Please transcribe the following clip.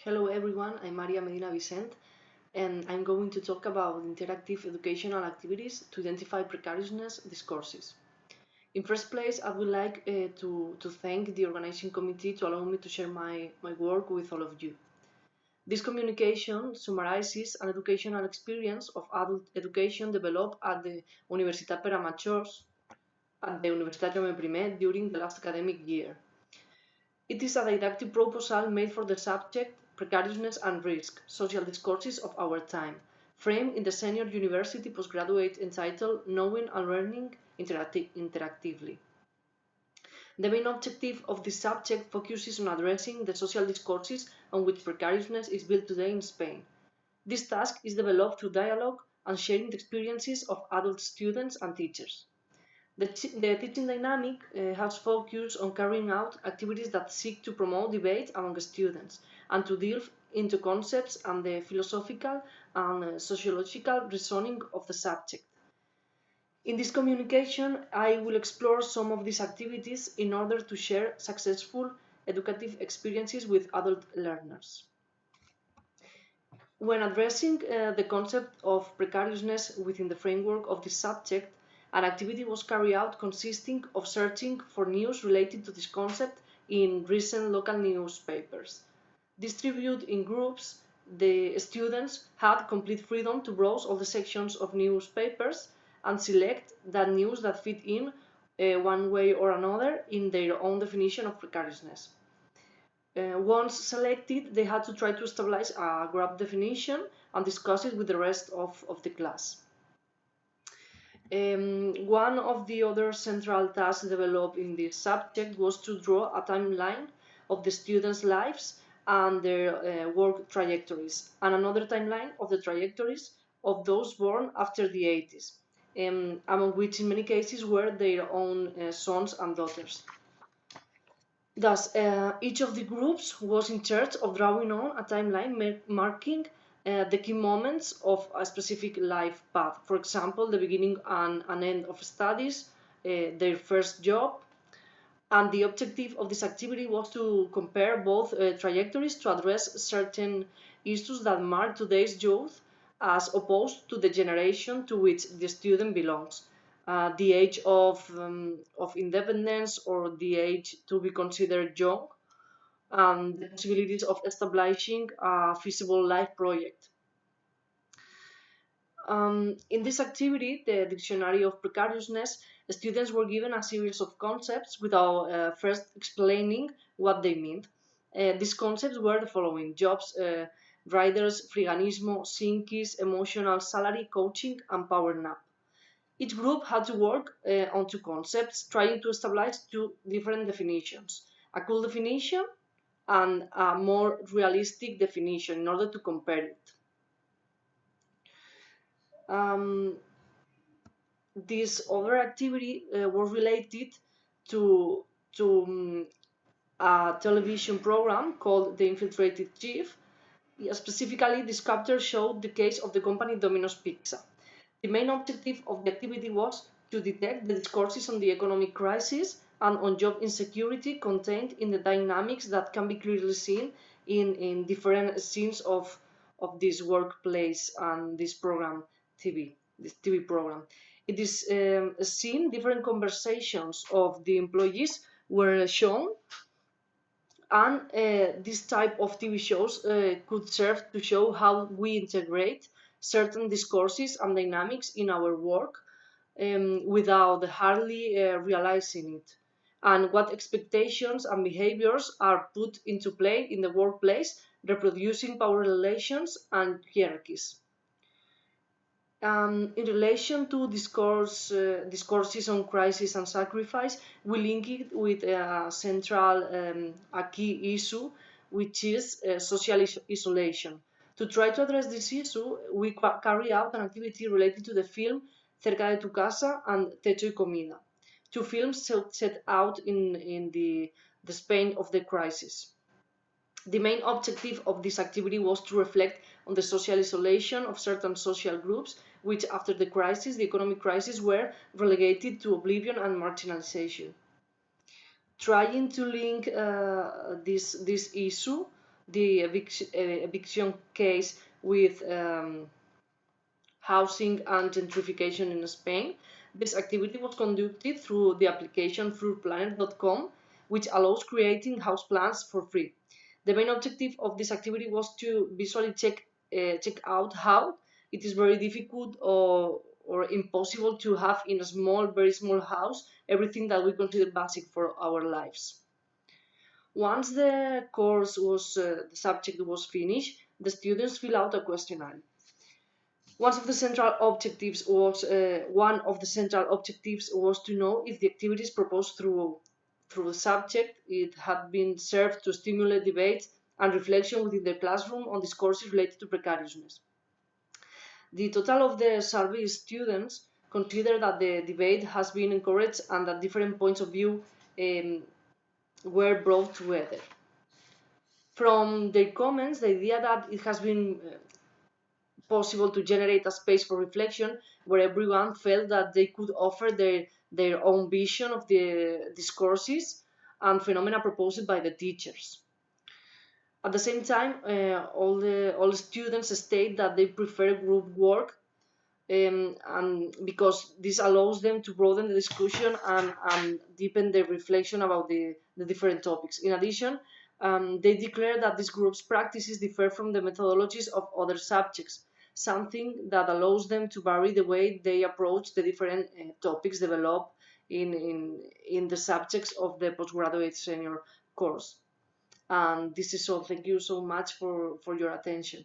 Hello everyone, I'm Maria Medina-Vicent and I'm going to talk about interactive educational activities to identify precariousness discourses. In first place, I would like to thank the organizing committee to allow me to share my work with all of you. This communication summarizes an educational experience of adult education developed at the Universitat Jaume I during the last academic year. It is a didactic proposal made for the subject Precariousness and Risk, Social Discourses of Our Time, framed in the senior university postgraduate entitled Knowing and Learning Interactively. The main objective of this subject focuses on addressing the social discourses on which precariousness is built today in Spain. This task is developed through dialogue and sharing the experiences of adult students and teachers. The teaching dynamic has focused on carrying out activities that seek to promote debate among students and to delve into concepts and the philosophical and sociological reasoning of the subject. In this communication, I will explore some of these activities in order to share successful educative experiences with adult learners. When addressing the concept of precariousness within the framework of this subject, an activity was carried out consisting of searching for news related to this concept in recent local newspapers. Distributed in groups, the students had complete freedom to browse all the sections of newspapers and select that news that fit in one way or another in their own definition of precariousness. Once selected, they had to try to establish a graph definition and discuss it with the rest of the class. One of the other central tasks developed in this subject was to draw a timeline of the students' lives and their work trajectories, and another timeline of the trajectories of those born after the 80s, among which in many cases were their own sons and daughters. Thus, each of the groups was in charge of drawing on a timeline marking the key moments of a specific life path. For example, the beginning and end of studies, their first job, and the objective of this activity was to compare both trajectories to address certain issues that mark today's youth as opposed to the generation to which the student belongs. The age of independence or the age to be considered young, and the possibilities of establishing a feasible life project. In this activity, the Dictionary of Precariousness, students were given a series of concepts without first explaining what they meant. These concepts were the following: jobs, riders, friganismo, sinkis, emotional salary, coaching, and power nap. Each group had to work on two concepts, trying to establish two different definitions: a cool definition and a more realistic definition in order to compare it. This other activity was related to a television program called The Infiltrated Chief. Specifically, this chapter showed the case of the company Domino's Pizza. The main objective of the activity was to detect the discourses on the economic crisis and on job insecurity contained in the dynamics that can be clearly seen in different scenes of this workplace and this program this TV program. In this scene, different conversations of the employees were shown, and this type of TV shows could serve to show how we integrate certain discourses and dynamics in our work without hardly realizing it, and what expectations and behaviors are put into play in the workplace, reproducing power relations and hierarchies. In relation to discourses on crisis and sacrifice, we link it with a key issue, which is social isolation. To try to address this issue, we carry out an activity related to the film Cerca de tu casa and Techo y Comida, two films set out in the Spain of the crisis. The main objective of this activity was to reflect on the social isolation of certain social groups, which after the crisis, the economic crisis, were relegated to oblivion and marginalization. Trying to link this issue the eviction case with housing and gentrification in Spain. This activity was conducted through the application floorplanner.com, which allows creating house plans for free. The main objective of this activity was to visually check out how it is very difficult or impossible to have in a small, very small house everything that we consider basic for our lives. Once the course was, the subject was finished, the students fill out a questionnaire. One of the central objectives was to know if the activities proposed through the subject it had been served to stimulate debate and reflection within the classroom on discourses related to precariousness. The total of the survey students consider that the debate has been encouraged and that different points of view were brought together. From their comments, the idea that it has been possible to generate a space for reflection where everyone felt that they could offer their own vision of the discourses and phenomena proposed by the teachers. At the same time, all students state that they prefer group work and because this allows them to broaden the discussion and deepen their reflection about the different topics. In addition, they declare that these groups' practices differ from the methodologies of other subjects, something that allows them to vary the way they approach the different topics developed in the subjects of the postgraduate senior course. And this is all. Thank you so much for your attention.